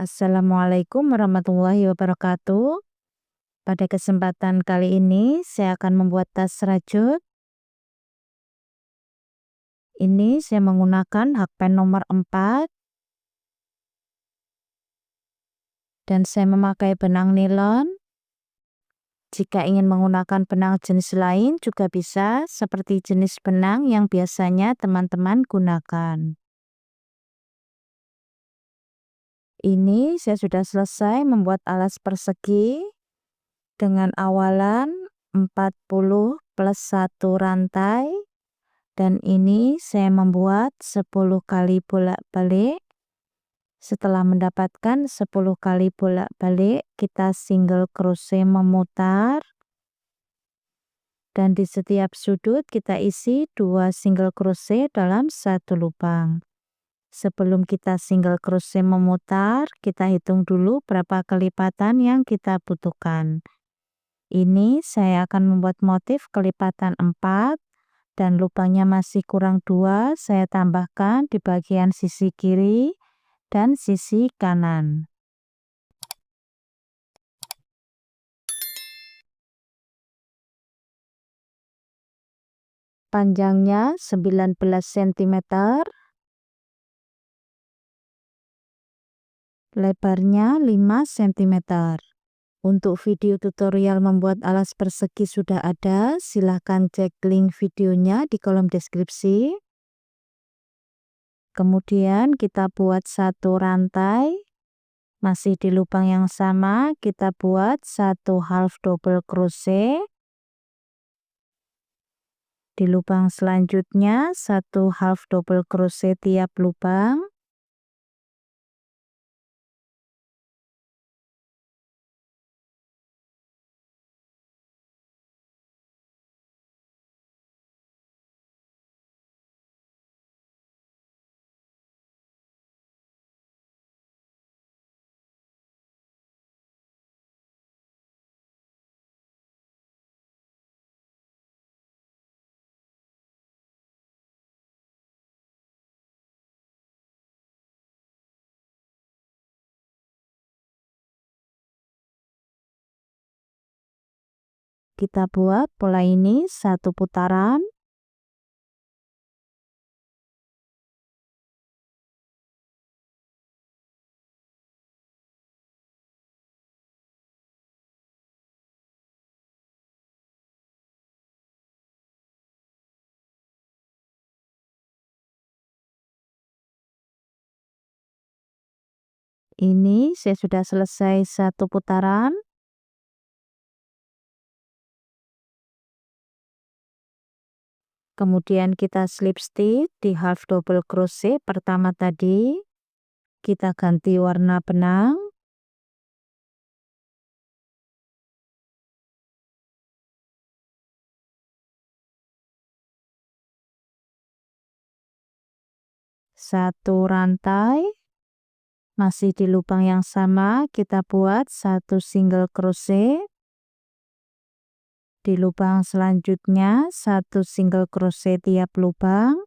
Assalamualaikum warahmatullahi wabarakatuh. Pada kesempatan kali ini saya akan membuat tas rajut. Ini saya menggunakan hakpen nomor 4 dan saya memakai benang nilon. Jika ingin menggunakan benang jenis lain juga bisa, seperti jenis benang yang biasanya teman-teman gunakan. Ini saya sudah selesai membuat alas persegi dengan awalan 40 plus 1 rantai, dan ini saya membuat 10 kali bolak-balik. Setelah mendapatkan 10 kali bolak-balik, kita single crochet memutar, dan di setiap sudut kita isi 2 single crochet dalam satu lubang. Sebelum kita single crochet memutar, kita hitung dulu berapa kelipatan yang kita butuhkan. Ini saya akan membuat motif kelipatan 4 dan lubangnya masih kurang 2, saya tambahkan di bagian sisi kiri dan sisi kanan. Panjangnya 19 cm, lebarnya 5 cm. Untuk video tutorial membuat alas persegi sudah ada, silahkan cek link videonya di kolom deskripsi. Kemudian kita buat satu rantai, masih di lubang yang sama kita buat satu half double crochet. Di lubang selanjutnya satu half double crochet tiap lubang. Kita buat pola ini satu putaran. Ini saya sudah selesai satu putaran. Kemudian kita slip stitch di half double crochet pertama tadi. Kita ganti warna benang. Satu rantai. Masih di lubang yang sama kita buat satu single crochet. Di lubang selanjutnya satu single crochet tiap lubang.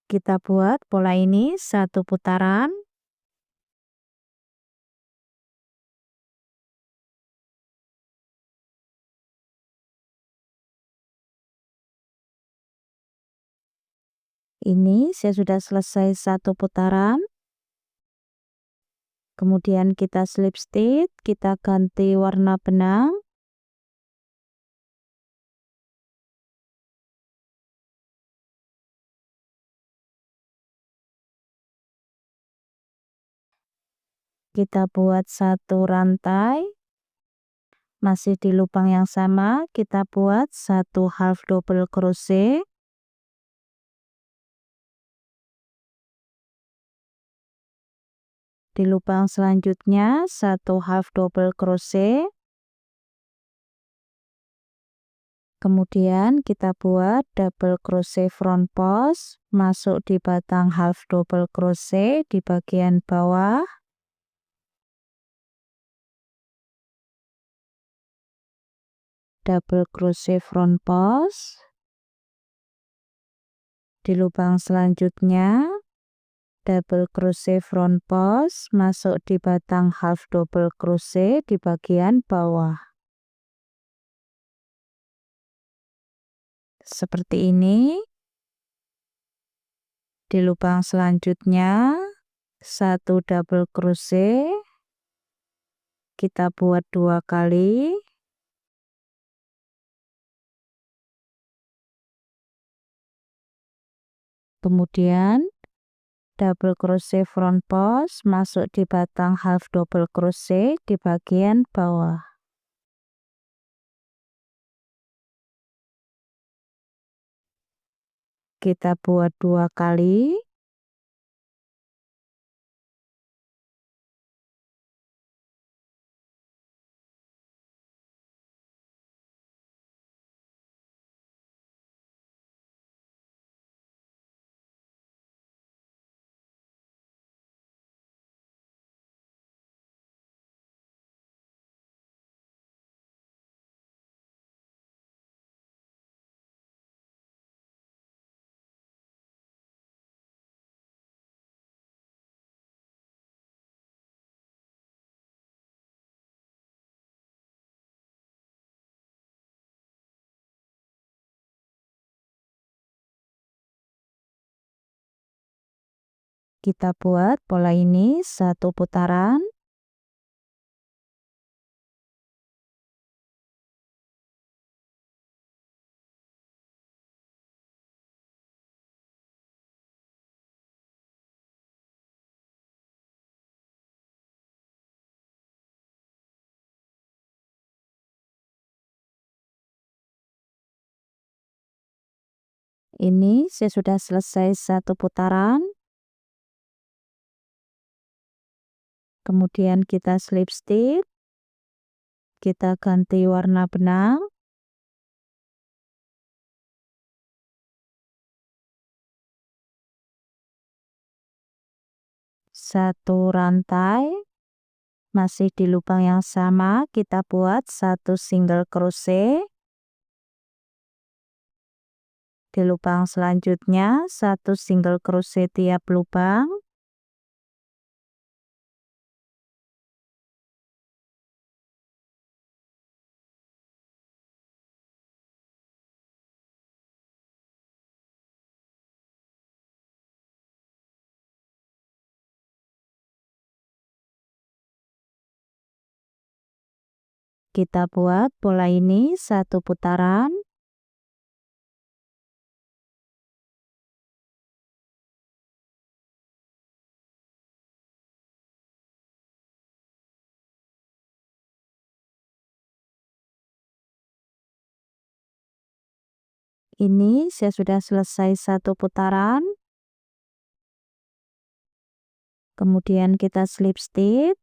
Kita buat pola ini satu putaran. Ini saya sudah selesai satu putaran. Kemudian kita slip stitch, kita ganti warna benang. Kita buat satu rantai. Masih di lubang yang sama kita buat satu half double crochet. Di lubang selanjutnya 1 half double crochet. Kemudian kita buat double crochet front post, masuk di batang half double crochet di bagian bawah. Double crochet front post. Di lubang selanjutnya double crochet front post, masuk di batang half double crochet di bagian bawah. Seperti ini. Di lubang selanjutnya 1 double crochet, kita buat 2 kali. Kemudian double crochet front post, masuk di batang half double crochet di bagian bawah. Kita buat 2 kali. Kita buat pola ini 1 putaran. Ini saya sudah selesai 1 putaran. Kemudian kita slip stitch. Kita ganti warna benang. Satu rantai. Masih di lubang yang sama, kita buat 1 single crochet. Di lubang selanjutnya 1 single crochet tiap lubang. Kita buat pola ini 1 putaran. Ini saya sudah selesai 1 putaran. Kemudian kita slip stitch.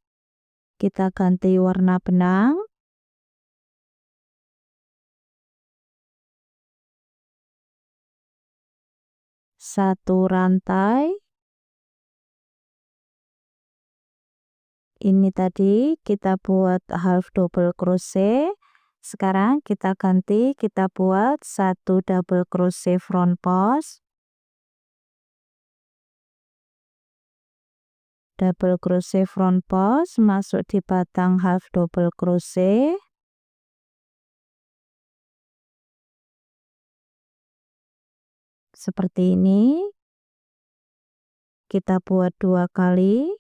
Kita ganti warna benang. Satu rantai. Ini tadi kita buat half double crochet. Sekarang kita ganti, kita buat 1 double crochet front post. Double crochet front post, masuk di batang half double crochet. Seperti ini. Kita buat 2 kali.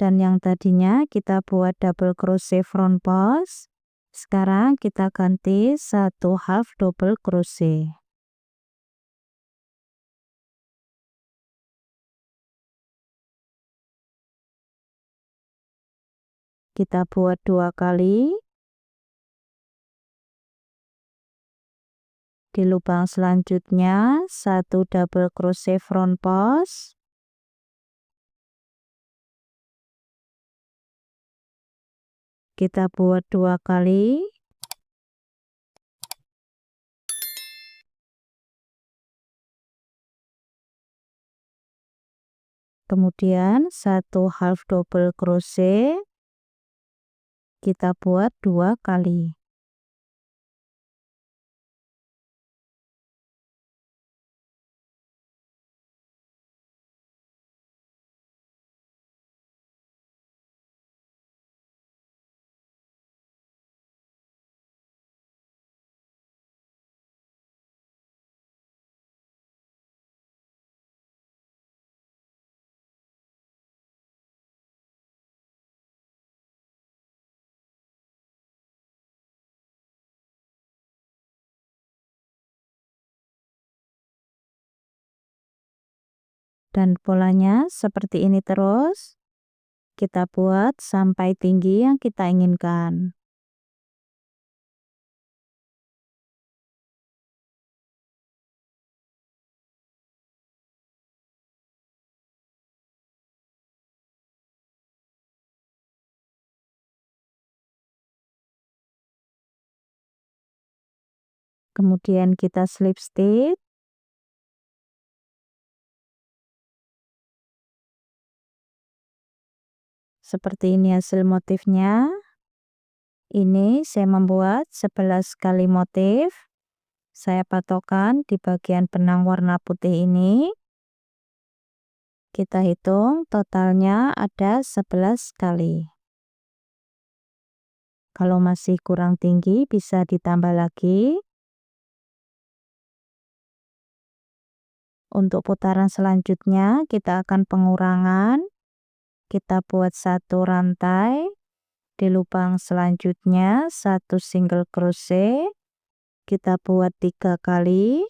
Dan yang tadinya kita buat double crochet front post, sekarang kita ganti 1 half double crochet. Kita buat 2 kali. Di lubang selanjutnya 1 double crochet front post, kita buat 2 kali, kemudian 1 half double crochet, kita buat 2 kali. Dan polanya seperti ini terus. Kita buat sampai tinggi yang kita inginkan. Kemudian kita slip stitch. Seperti ini hasil motifnya. Ini saya membuat 11 kali motif. Saya patokkan di bagian benang warna putih ini. Kita hitung totalnya ada 11 kali. Kalau masih kurang tinggi bisa ditambah lagi. Untuk putaran selanjutnya kita akan pengurangan. Kita buat 1 rantai. Di lubang selanjutnya 1 single crochet. Kita buat 3 kali.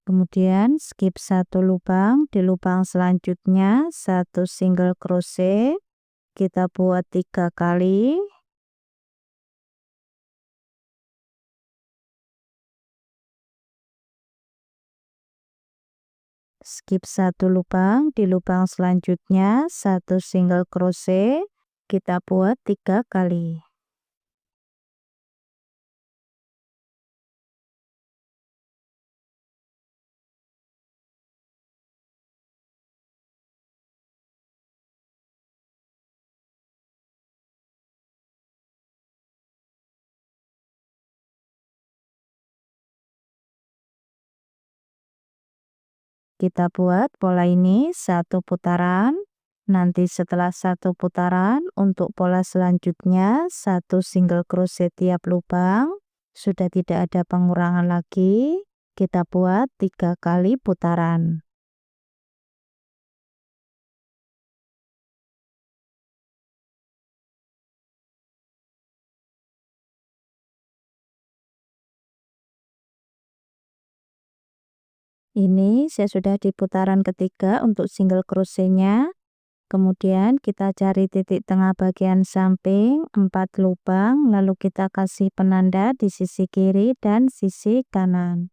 Kemudian skip 1 lubang, di lubang selanjutnya 1 single crochet, kita buat 3 kali. Skip 1 lubang, di lubang selanjutnya 1 single crochet, kita buat 3 kali. Kita buat pola ini 1 putaran. Nanti setelah 1 putaran untuk pola selanjutnya 1 single crochet tiap lubang. Sudah tidak ada pengurangan lagi. Kita buat 3 kali putaran. Ini saya sudah di putaran ketiga untuk single crochetnya. Kemudian kita cari titik tengah bagian samping 4 lubang, lalu kita kasih penanda di sisi kiri dan sisi kanan.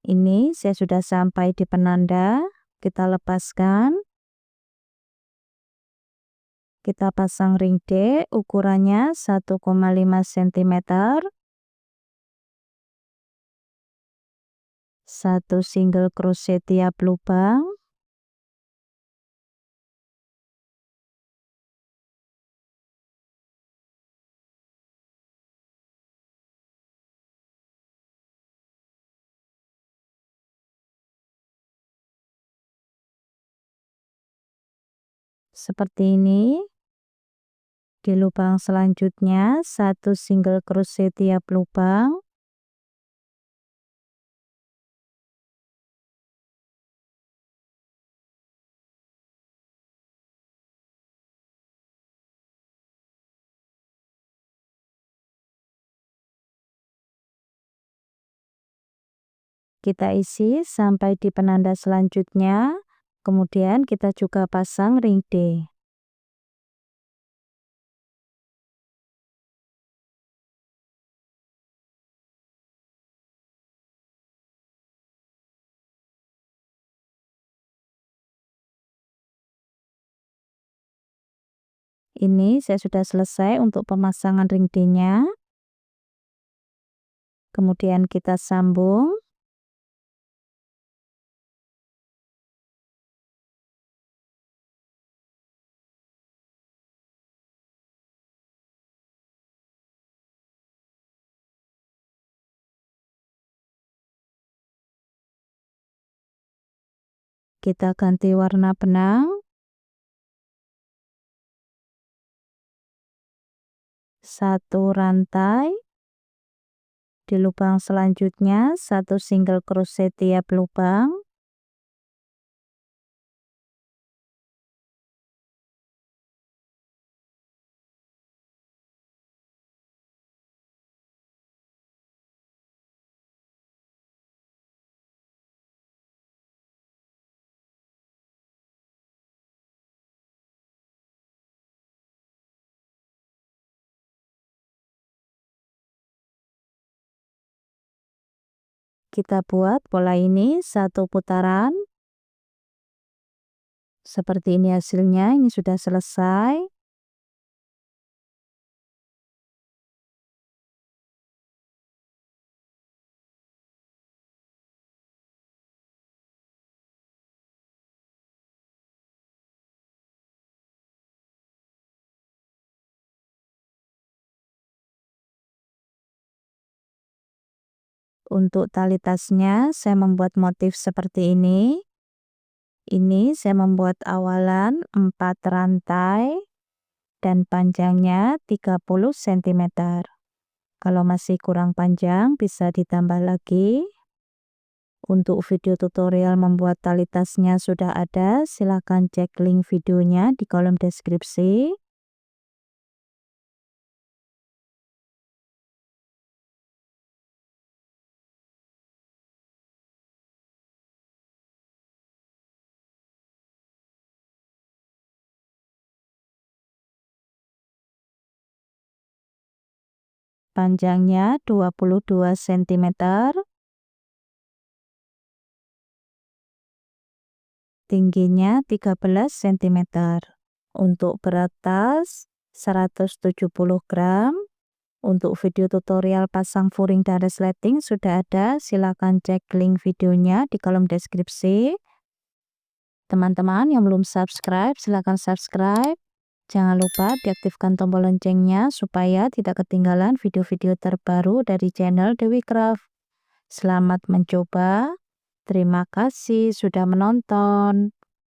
Ini saya sudah sampai di penanda, kita lepaskan. Kita pasang ring D, ukurannya 1,5 cm. 1 single crochet tiap lubang. Seperti ini. Di lubang selanjutnya 1 single crochet tiap lubang. Kita isi sampai di penanda selanjutnya, kemudian kita juga pasang ring D. Ini saya sudah selesai untuk pemasangan ring D-nya. Kemudian kita sambung. Kita ganti warna benang. Satu rantai. Di lubang selanjutnya, satu single crochet tiap lubang. Kita buat pola ini satu putaran. Seperti ini hasilnya, ini sudah selesai. Untuk tali tasnya, saya membuat motif seperti ini. Ini saya membuat awalan 4 rantai dan panjangnya 30 cm. Kalau masih kurang panjang, bisa ditambah lagi. Untuk video tutorial membuat tali tasnya sudah ada, silakan cek link videonya di kolom deskripsi. Panjangnya 22 cm, tingginya 13 cm. Untuk berat tas 170 gram. Untuk video tutorial pasang furing dan resleting sudah ada, silakan cek link videonya di kolom deskripsi. Teman-teman yang belum subscribe, silakan subscribe. Jangan lupa diaktifkan tombol loncengnya supaya tidak ketinggalan video-video terbaru dari channel Dewi Craft. Selamat mencoba. Terima kasih sudah menonton.